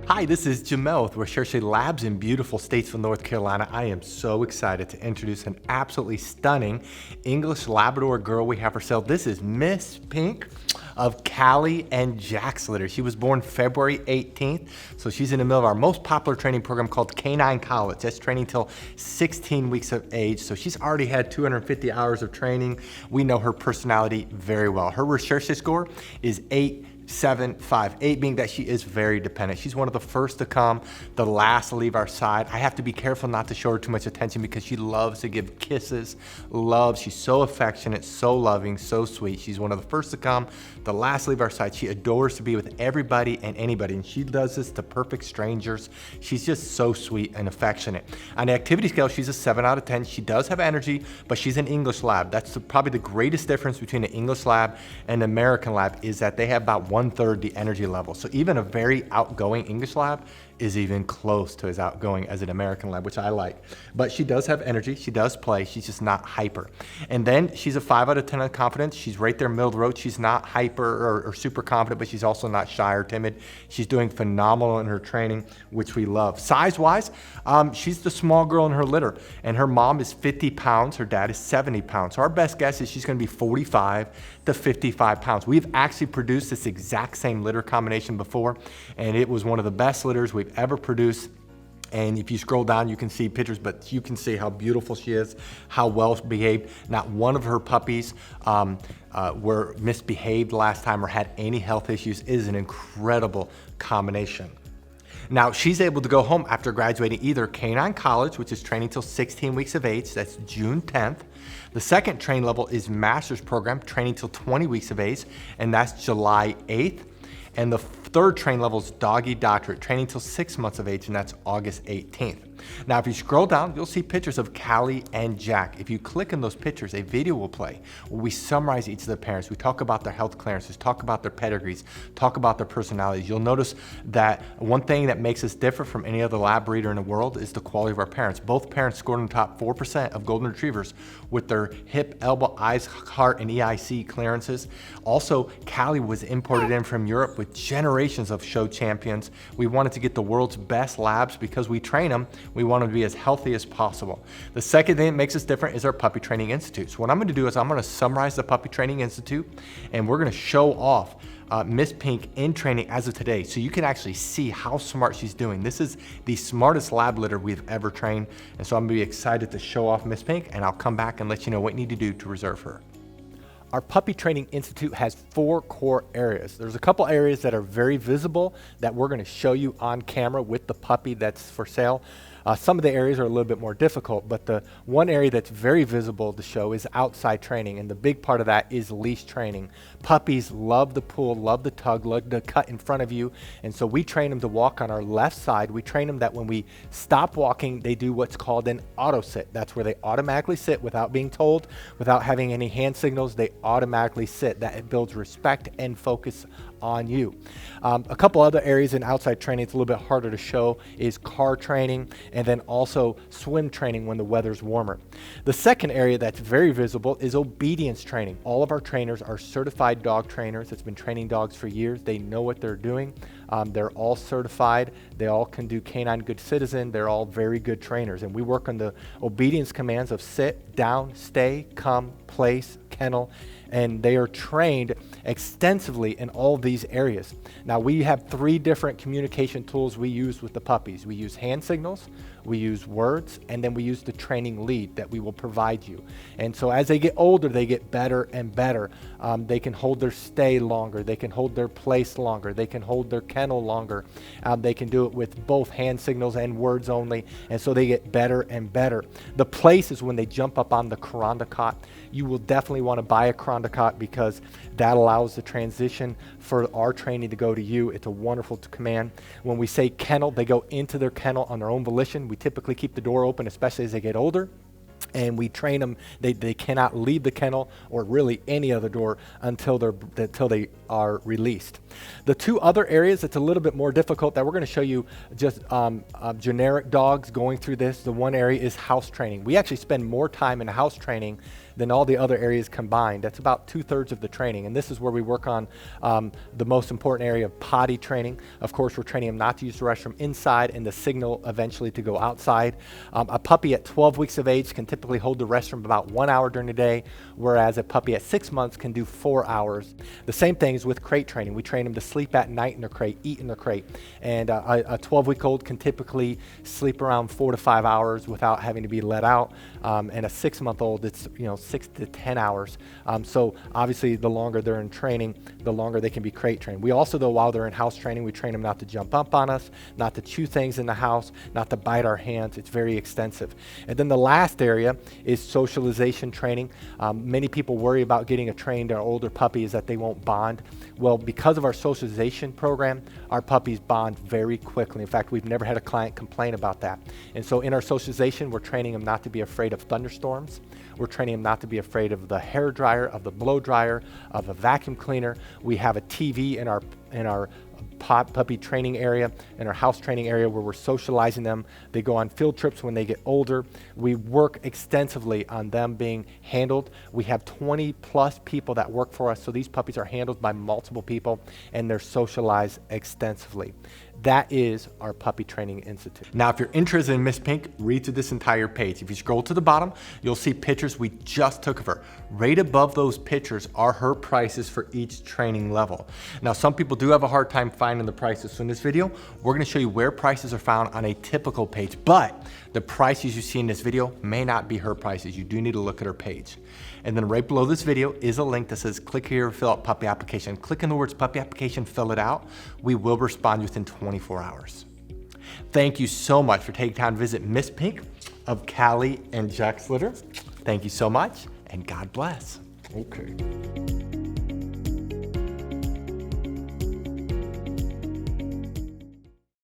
Hi, this is Jamel with Recherche Labs in beautiful Statesville, North Carolina. I am so excited to introduce an absolutely stunning English Labrador girl we have for sale. This is Miss Pink of Callie and Jack's litter. She was born February 18th, so she's in the middle of our most popular training program called Canine College. That's training till 16 weeks of age, so she's already had 250 hours of training. We know her personality very well. Her Recherche score is 8.75, 8 being that she is very dependent. She's one of the first to come, the last to leave our side. I have to be careful not to show her too much attention because she loves to give kisses, she's so affectionate, so loving, so sweet. She's one of the first to come, the last to leave our side. She adores to be with everybody and anybody, and she does this to perfect strangers. She's just so sweet and affectionate. On the activity scale, she's a 7 out of 10. She does have energy, but she's an English lab. That's probably the greatest difference between an English lab and an American lab, is that they have about 1/3 the energy level. So even a very outgoing English lab is even close to as outgoing as an American lab, which I like. But she does have energy, she does play, she's just not hyper. And then she's a 5 out of 10 on confidence. She's right there middle of the road. She's not hyper or super confident, but she's also not shy or timid. She's doing phenomenal in her training, which we love. Size-wise, she's the small girl in her litter, and her mom is 50 pounds, her dad is 70 pounds. So our best guess is she's gonna be 45 to 55 pounds. We've actually produced this exact same litter combination before, and it was one of the best litters we've ever produced. And if you scroll down, you can see pictures, but you can see how beautiful she is, how well behaved. Not one of her puppies were misbehaved last time or had any health issues. It is an incredible combination. Now, she's able to go home after graduating either Canine College, which is training till 16 weeks of age. That's June 10th. The second train level is Master's Program, training till 20 weeks of age, and that's July 8th. And the third train level is Doggy Doctorate, training till 6 months of age, and that's August 18th. Now, if you scroll down, you'll see pictures of Callie and Jack. If you click on those pictures, a video will play where we summarize each of the parents. We talk about their health clearances, talk about their pedigrees, talk about their personalities. You'll notice that one thing that makes us different from any other lab breeder in the world is the quality of our parents. Both parents scored in the top 4% of golden retrievers with their hip, elbow, eyes, heart, and EIC clearances. Also, Callie was imported in from Europe with generations of show champions. We wanted to get the world's best labs because we train them. We want them to be as healthy as possible. The second thing that makes us different is our Puppy Training Institute. So what I'm gonna do is I'm gonna summarize the Puppy Training Institute, and we're gonna show off Miss Pink in training as of today, so you can actually see how smart she's doing. This is the smartest lab litter we've ever trained, and so I'm gonna be excited to show off Miss Pink, and I'll come back and let you know what you need to do to reserve her. Our Puppy Training Institute has 4 core areas. There's a couple areas that are very visible that we're gonna show you on camera with the puppy that's for sale. Some of the areas are a little bit more difficult, but the one area that's very visible to show is outside training, and the big part of that is leash training. Puppies love the pull, love the tug, love the cut in front of you, and so we train them to walk on our left side. We train them that when we stop walking, they do what's called an auto sit. That's where they automatically sit without being told, without having any hand signals. They automatically sit. That it builds respect and focus on you. A couple other areas in outside training, it's a little bit harder to show, is car training, and then also swim training when the weather's warmer. The second area that's very visible is obedience training. All of our trainers are certified dog trainers that's been training dogs for years. They know what they're doing. They're all certified. They all can do Canine Good Citizen. They're all very good trainers. And we work on the obedience commands of sit, down, stay, come, place, kennel, and they are trained extensively in all of these areas. Now, we have 3 different communication tools we use with the puppies. We use hand signals, we use words, and then we use the training lead that we will provide you. And so as they get older, they get better and better. They can hold their stay longer, they can hold their place longer, they can hold their kennel longer. They can do it with both hand signals and words only, and so they get better and better. The place is when they jump up on the Kuranda cot. You will definitely want to buy a Kuranda cot because that allows the transition for our training to go to you. It's a wonderful command. When we say kennel, they go into their kennel on their own volition. We typically keep the door open, especially as they get older. And we train them, they cannot leave the kennel or really any other door until they are released. The 2 other areas that's a little bit more difficult that we're going to show you just generic dogs going through this. The one area is house training. We actually spend more time in house training than all the other areas combined. That's about 2/3 of the training. And this is where we work on the most important area of potty training. Of course, we're training them not to use the restroom inside and the signal eventually to go outside. A puppy at 12 weeks of age can typically hold the restroom about 1 hour during the day, whereas a puppy at 6 months can do 4 hours. The same thing is with crate training. We train them to sleep at night in their crate, eat in their crate. And a 12-week-old can typically sleep around 4 to 5 hours without having to be let out. And a 6-month-old, it's 6 to 10 hours. So obviously, the longer they're in training, the longer they can be crate trained. We also, though, while they're in house training, we train them not to jump up on us, not to chew things in the house, not to bite our hands. It's very extensive. And then the last area is socialization training. Many people worry about getting a trained or older puppy is that they won't bond. Well, because of our socialization program, our puppies bond very quickly. In fact, we've never had a client complain about that. And so in our socialization, we're training them not to be afraid of thunderstorms. We're training them not to be afraid of the hair dryer, of the blow dryer, of a vacuum cleaner. We have a TV in our puppy training area, in our house training area, where we're socializing them. They go on field trips when they get older. We work extensively on them being handled. We have 20 plus people that work for us, so these puppies are handled by multiple people and they're socialized extensively. That is our Puppy Training Institute. Now, if you're interested in Miss Pink, read through this entire page. If you scroll to the bottom, you'll see pictures we just took of her. Right above those pictures are her prices for each training level. Now, some people do have a hard time finding the prices. So in this video, we're gonna show you where prices are found on a typical page, but the prices you see in this video may not be her prices. You do need to look at her page. And then right below this video is a link that says, click here to fill out puppy application. Click on the words puppy application, fill it out. We will respond within 24 hours. Thank you so much for taking time to visit Miss Pink of Callie and Jack's Litter. Thank you so much, and God bless. Okay.